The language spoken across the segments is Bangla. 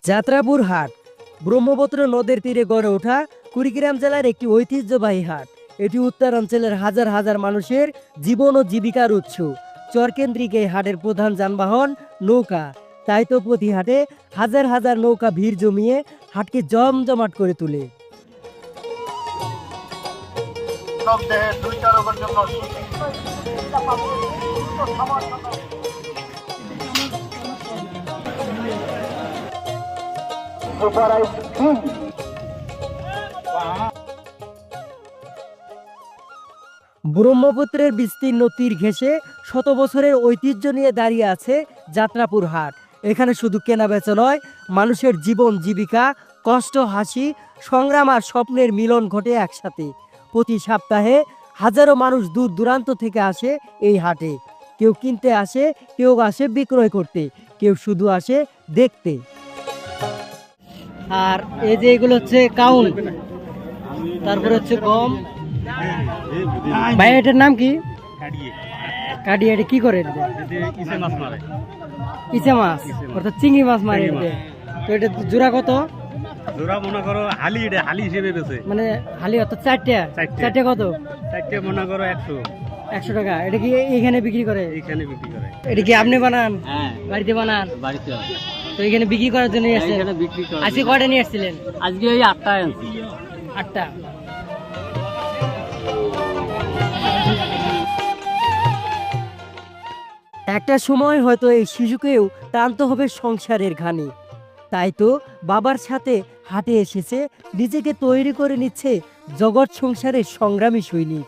যাত্রাপুর হাট ব্রহ্মপুত্র নদের তীরে গড়ে ওঠা কুড়িগ্রাম জেলার একটি ঐতিহ্যবাহী হাট। এটি উত্তরাঞ্চলের হাজার হাজার মানুষের জীবন ও জীবিকার উৎস। চরকেন্দ্রিক এই হাটের প্রধান যানবাহন নৌকা। তাই তো প্রতি হাটে হাজার হাজার নৌকা ভিড় জমিয়ে হাটকে জমজমাট করে তোলে। ব্রহ্মপুত্রের বিস্তীর্ণ তীর ঘেঁষে শত বছরের ঐতিহ্য নিয়ে দাঁড়িয়ে আছে যাত্রাপুর হাট। এখানে শুধু কেনাবেচা নয়, মানুষের জীবন জীবিকা, কষ্ট, হাসি, সংগ্রাম আর স্বপ্নের মিলন ঘটে একসাথে। প্রতি সপ্তাহে হাজারো মানুষ দূর দূরান্ত থেকে আসে এই হাটে। কেউ কিনতে আসে, কেউ আসে বিক্রয় করতে, কেউ শুধু আসে দেখতে। আর এই যে এগুলো হচ্ছে কাউন, তারপরে হচ্ছে গম। ভাই এটার নাম কি? কাডিয়ে। এটা কি করে? ইচে মাছ, অর্থাৎ চিংড়ি মাছ মারে। তো এটা জোড়া কত? জোড়া মনে করো হালি, এটা হালি হিসেবে বেছে, মানে হালি অর্থাৎ চারটে কত? চারটে মনে করো 100 টাকা। এটা কি এইখানে বিক্রি করে? এইখানে বিক্রি করে। এটা কি আপনি বানান? হ্যাঁ, বাড়িতে বানান? বাড়িতে। তো এখানে বিক্রি করার জন্য এখানে বিক্রি করে। আজকে কয়টা নিয়ে আসছিলেন? আজকে ওই 8টা আনছি। 8টা। একটা সময় হয়তো এই শিশুকেও টানতে হবে সংসারের ঘানি। তাই তো বাবার সাথে হাটে এসেছে, নিজেকে তৈরি করে নিচ্ছে জগৎ সংসারের সংগ্রামী সৈনিক।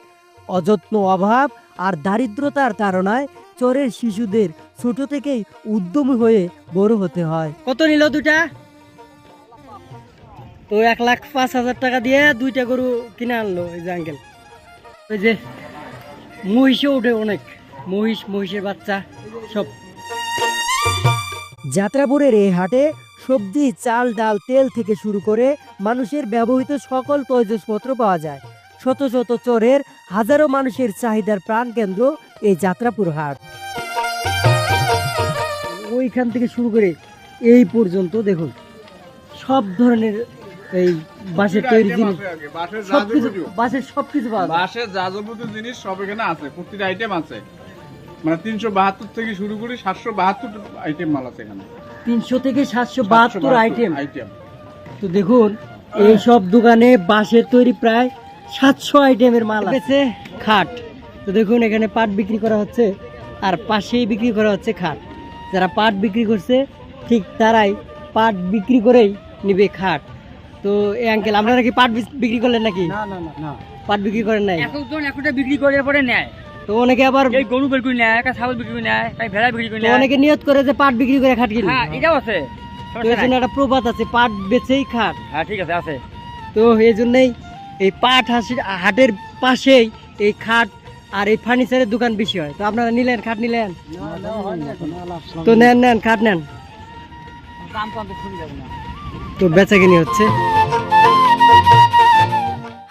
অযত্ন, অভাব আর দারিদ্রতার তাড়নায় চরের শিশুদের ছোট থেকেই উদ্যমী হয়ে বড় হতে হয়। কত নিল দুটা? তো 1,05,000 টাকা দিয়ে 2টা গরু কিনে আনলো এই যে আঙ্কেল। ওই যে মহিষও ওঠে অনেক, মহিষের বাচ্চা সব। যাত্রাপুরের এই হাটে সবজি, চাল, ডাল, তেল থেকে শুরু করে মানুষের ব্যবহৃত সকল তৈজসপত্র পাওয়া যায়। শত শত চরের হাজারো মানুষের চাহিদার প্রাণকেন্দ্র এই যাত্রাপুর হাট। ওইখান থেকে শুরু করে এই পর্যন্ত দেখুন সব ধরনের এই বাঁশের তৈরি জিনিস, বাঁশের সবকিছু পাওয়া যায়। বাঁশের যাবতীয় জিনিস সব এখানে আছে, প্রতিটা আইটেম আছে। মানে 372 থেকে শুরু করে 772 আইটেম মাল আছে এখানে। 300 থেকে 772 আইটেম। তো দেখুন এই সব দোকানে বাঁশের তৈরি প্রায় 700 আইটেমের মাল আছে। খাট, তো দেখুন এখানে পাট বিক্রি করা হচ্ছে আর পাশেই বিক্রি করা হচ্ছে খাট। যারা পাট বিক্রি করছে ঠিক তারাই পাট বিক্রি করেই নিবে খাট। তো এই আঙ্কেল, আপনারা কি পাট বিক্রি করলেন নাকি? না না না, পাট বিক্রি করেন নাই? একজন একটা বিক্রি করে পরে নেয়। তো অনেকে আবার এই গরু বিক্রি নেয়, একটা ছাগল বিক্রি নেয়, তাই ভেড়া বিক্রি করে নেয়। অনেকে নিয়ত করে যে পাট বিক্রি করে খাট কিনবে। হ্যাঁ, এটাও আছে। তো এই জন্য একটা প্রবাদ আছে, পাট বেচেই খাট। হ্যাঁ, ঠিক আছে, আছে। তো এই জন্যই এই পাট হাটের পাশেই এই খাট আর এই ফার্নিচারের দোকান বেশি হয়। তো আপনারা নিলেন খাট? নিলেন? তো নেন খাট নেন। তো বেচা কিনি হচ্ছে।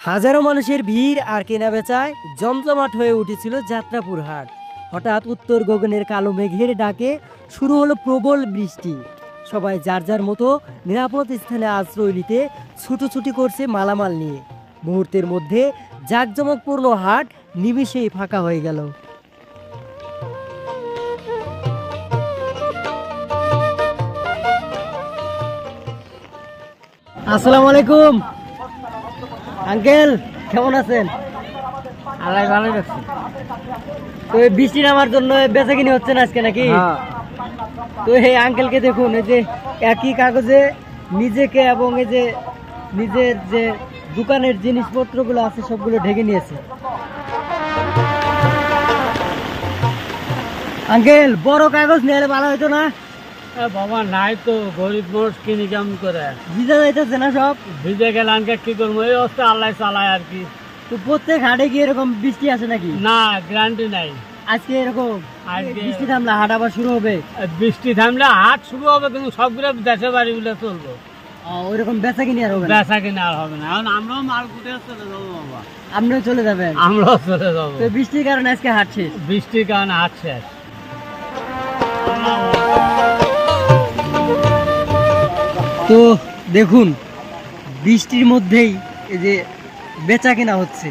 হাজারো মানুষের ভিড় আর কেনা বেচায় জমজমাট হয়ে উঠেছিল যাত্রাপুর হাট। হঠাৎ উত্তর গগনের কালো মেঘের ডাকে শুরু হলো প্রবল বৃষ্টি। সবাই যার যার মতো নিরাপদ স্থানে আশ্রয় নিতে ছুটোছুটি করছে মালামাল নিয়ে। মুহূর্তের মধ্যে জাঁকজমকপূর্ণ হাট নিমিষেই ফাঁকা হয়ে গেল। আসসালামু আলাইকুম আঙ্কেল, কেমন আছেন? আল্লাহ ভালো রাখছে। তো এই বৃষ্টি নামার জন্য বেচা কিনি হচ্ছে না আজকে নাকি? তো এই আঙ্কেলকে দেখুন, এই যে একই কাগজে নিজেকে এবং এই যে নিজের যে দোকানের জিনিসপত্রগুলো আছে সবগুলো ঢেকে নিয়েছে। আঙ্কেল, বড় কাগজ নিয়ে ভালো হইতো না? বাবা নাই তো, গরিব মানুষ কিনি কেমন করে? ভিজা যাইতেছে না সব? ভিজে গেলে আনকে কি করবো, এই অবস্থা আল্লাহ চালায় আর কি। তো প্রত্যেক হাটে কি এরকম বৃষ্টি আসে নাকি? না, গ্যারান্টি নাই। আজকে এরকম আজকে বৃষ্টি থামলে হাট আবার শুরু হবে? বৃষ্টি থামলে হাট শুরু হবে, কিন্তু সবগুলো দেশে বাড়ি গুলো চলবো। ওইরকম বেচা কিনি আর হবে না? বেচা কিনা আর হবে না, এখন আমরাও মাল কুটে চলে যাবো বাবা। আপনিও চলে যাবেন? আমরাও চলে যাবো। তো বৃষ্টির কারণে আজকে হাট শেষ? বৃষ্টির কারণে হাট শেষ। তো দেখুন বৃষ্টির মধ্যেই এই যে বেচা কেনা হচ্ছে,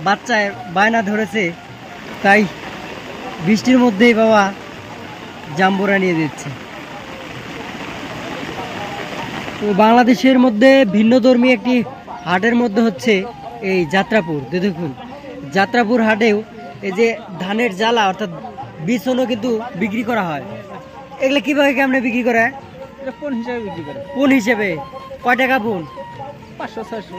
বাচ্চায় বায়না ধরেছে তাই বৃষ্টির মধ্যেই বাবা জাম্বুরা নিয়ে দিচ্ছে। তো বাংলাদেশের মধ্যে ভিন্নধর্মী একটি হাটের মধ্যে হচ্ছে এই যাত্রাপুর। তো দেখুন যাত্রাপুর হাটেও এই যে ধানের জ্বালা অর্থাৎ বিছনও কিন্তু বিক্রি করা হয়। এগুলো কিভাবে কেমনে বিক্রি করে? কোন হিসাবে বিক্রি করে? কোন হিসেবে? কয় টাকা পুন? 500-600।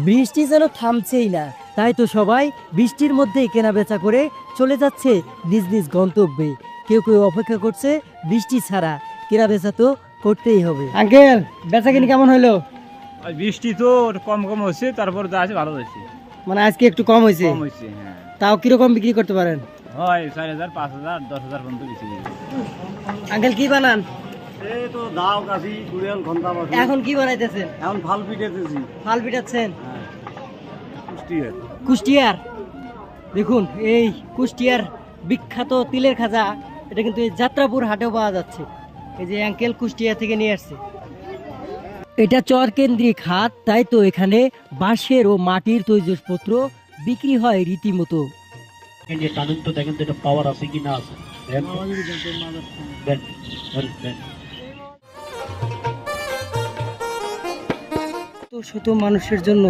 বৃষ্টি যেন থামছেই না, তাই তো সবাই বৃষ্টির মধ্যেই কেনা বেচা করে চলে যাচ্ছে নিজ নিজ গন্তব্যে। কেউ কেউ অপেক্ষা করছে বৃষ্টি ছাড়া, কেনা বেচা তো করতেই হবে। আঙ্কেল বেচা কিনি কেমন হলো? আর বৃষ্টি তো কম কম হচ্ছে, তারপর যা আছে ভালো হচ্ছে। মানে আজকে একটু কম হয়েছে, কম হচ্ছে, হ্যাঁ। তাও কিরকম বিক্রি করতে পারেন? হয় 4,000, 5,000, 10,000 পর্যন্ত বেশি বিক্রি করে। আঙ্কেল কি বানান? এই তো দাও কাশি কুড়িয়াল ঘন্টা বাজে। এখন কি বানাইতেছেন? এখন ফাল পিটেতেছি। ফাল পিটাচ্ছেন? কুষ্টিয়ার। কুষ্টিয়ার। দেখুন এই কুষ্টিয়ার বিখ্যাত তিলের খাজা, এটা কিন্তু এই যাত্রাপুর হাটেও পাওয়া যাচ্ছে। এই যে আঙ্কেল কুষ্টিয়া থেকে নিয়ে আসছে। এটা চর কেন্দ্রিক হাট, তাই তো এখানে বাঁশের ও মাটির তৈজসপত্র বিক্রি হয় রীতিমতো। যে টানুন তো দেখেন তো এটা পাওয়ার আছে কি না আছে। দেন তো। দেন, দেন, দেন। শত শত মানুষের জন্য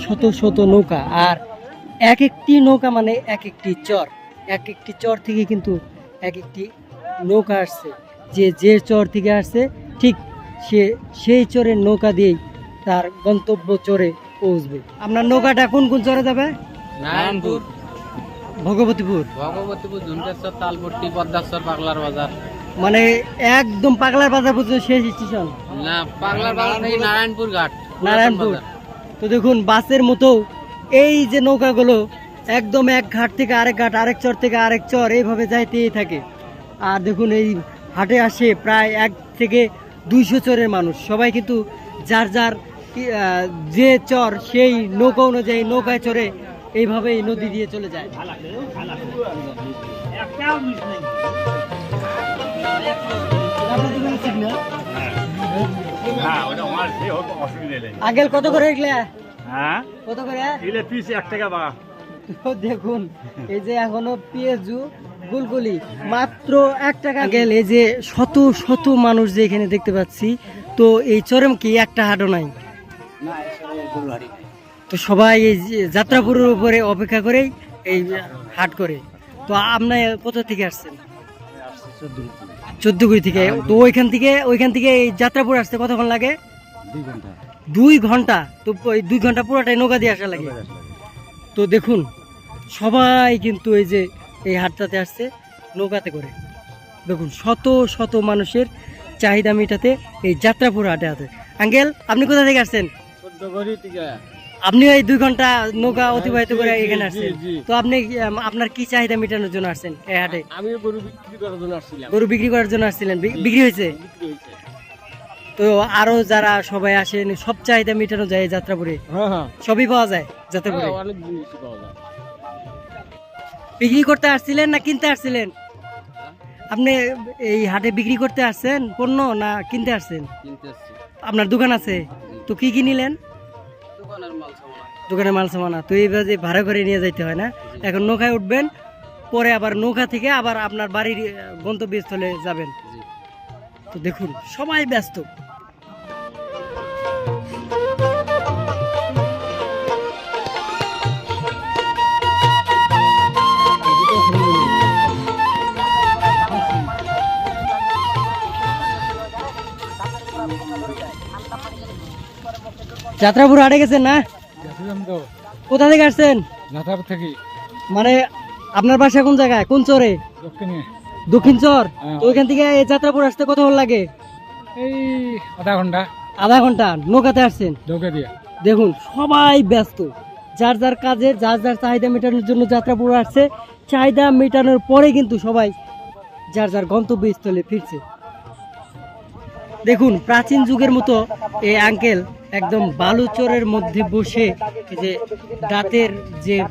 শত শত নৌকা, আর এক একটি নৌকা মানে এক একটি চর। এক একটি চর থেকে কিন্তু এক একটি নৌকা আসছে। যে চর থেকে আসছে ঠিক সেই চরের নৌকা দিয়েই তার গন্তব্য চরে পৌঁছবে। আপনার নৌকাটা কোন কোন চরে যাবে? নারায়ণপুর, ভগবতীপুর, ভগবতীপুর, ঝুনকেশ্বর, তালপট্টি, পদ্মাশ্বর, পাগলার বাজার। মানে একদম পাগলার বাজার পর্যন্ত শেষ স্টেশন? না, পাগলার বাজার থেকে নারায়ণপুর ঘাট। নারায়ণপুর। তো দেখুন বাসের মতো এই যে নৌকাগুলো একদম এক ঘাট থেকে আরেক ঘাট, আরেক চর থেকে আরেক চর, এইভাবে যাইতেই থাকে। আর দেখুন এই হাটে আসে প্রায় 1 থেকে 200 চরের মানুষ। সবাই কিন্তু যার যার যে চর সেই নৌকা অনুযায়ী নৌকায় চড়ে এইভাবেই নদী দিয়ে চলে যায়। আগের কত করে এগুলা? হ্যাঁ, কত করে? এলে পিস 1 টাকা বা। তো দেখুন এই যে এখনো পেঁয়াজু গুলগুলি মাত্র 1 টাকা। গেল এই যে শত শত মানুষ যে এখানে দেখতে পাচ্ছি, তো এই চরম কি একটা হাটও নাই? তো সবাই এই যে যাত্রাপুরের উপরে অপেক্ষা করেই এই হাট করে। তো আপনি কোথা থেকে আসছেন? 14 থেকে। তো ওইখান থেকে এই যাত্রাপুর আসতে কতক্ষণ লাগে? 2 ঘন্টা। তো 2 ঘন্টা পুরোটাই নৌকা দিয়ে আসা লাগে। তো দেখুন সবাই কিন্তু এই যে এই হাটটাতে আসছে নৌকাতে করে। দেখুন শত শত মানুষের চাহিদা মেটাতে এই যাত্রাপুর হাটে আছে। আঙ্কেল আপনি কোথা থেকে আসছেন? আপনি এই 2 ঘন্টা নৌকা অতিবাহিত করে এখানে আসছেন। তো আপনি আপনার কি চাহিদা মেটানোর জন্য আসছেন এই হাটে? আমি গরু বিক্রি করার জন্য আসছিলাম। গরু বিক্রি করার জন্য আসছিলেন, বিক্রি হয়েছে? তো আরো যারা সবাই আসেন সব চাহিদা মেটানো যায় এই যাত্রাপুরে? হ্যাঁ, সবই পাওয়া যায় যাত্রাপুরে? অনেক জিনিস পাওয়া যায়। বিক্রি করতে আসছিলেন না কিনতে আসছিলেন? আপনি এই হাটে বিক্রি করতে আসছেন পণ্য না কিনতে আসছেন? কিনতে আসছি। আপনার দোকান আছে? তো কি কি নিলেন? দোকানের মাল সামান। দোকানের মাল সামানা। তো এইভাবে ভাড়া করে নিয়ে যাইতে হয় না? এখন নৌকায় উঠবেন, পরে আবার নৌকা থেকে আবার আপনার বাড়ির গন্তব্যস্থলে যাবেন। তো দেখুন সবাই ব্যস্ত। যাত্রাপুর হাটে গেছেন না? কোথা থেকে আসছেন? যাত্রাপুর থেকে। মানে আপনার বাসা কোন জায়গায়, কোন চরে? দক্ষিণে। দক্ষিণ চর। তো ওইখান থেকে এই যাত্রাপুর আসতে কতক্ষণ লাগে? এই আধা ঘন্টা। আধা ঘন্টা নৌকাতে আসছেন? নৌকা দিয়ে। দেখুন সবাই ব্যস্ত, যার যার কাজে যার যার চাহিদা মেটানোর জন্য যাত্রাপুর আসছে। চাহিদা মেটানোর পরে কিন্তু সবাই যার যার গন্তব্যস্থলে ফিরছে। দেখুন প্রাচীন যুগের মতো এই আঙ্কেল একদম বালুচরের মধ্যে বসে এই যে দাঁতের যে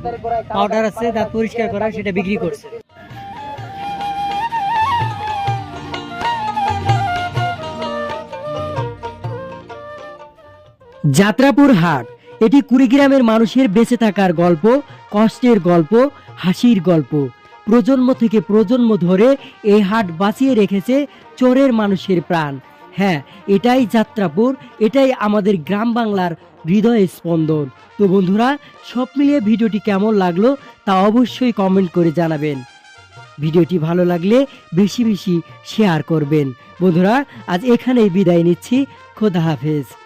পাউডার আছে দাঁত পরিষ্কার করা সেটা বিক্রি করছে। যাত্রাপুর হাট এটি কুড়িগ্রামের মানুষের বেঁচে থাকার গল্প, কষ্টের গল্প, হাসির গল্প। প্রজন্ম থেকে প্রজন্ম ধরে এই হাট বাঁচিয়ে রেখেছে চোরের মানুষের প্রাণ। হ্যাঁ, এটাই যাত্রাপুর, এটাই আমাদের গ্রাম বাংলার হৃদয় স্পন্দন। তো বন্ধুরা, সব মিলিয়ে ভিডিওটি কেমন লাগলো তা অবশ্যই কমেন্ট করে জানাবেন। ভিডিওটি ভালো লাগলে বেশি বেশি শেয়ার করবেন। বন্ধুরা, আজ এখানেই বিদায় নিচ্ছি। খোদা হাফেজ।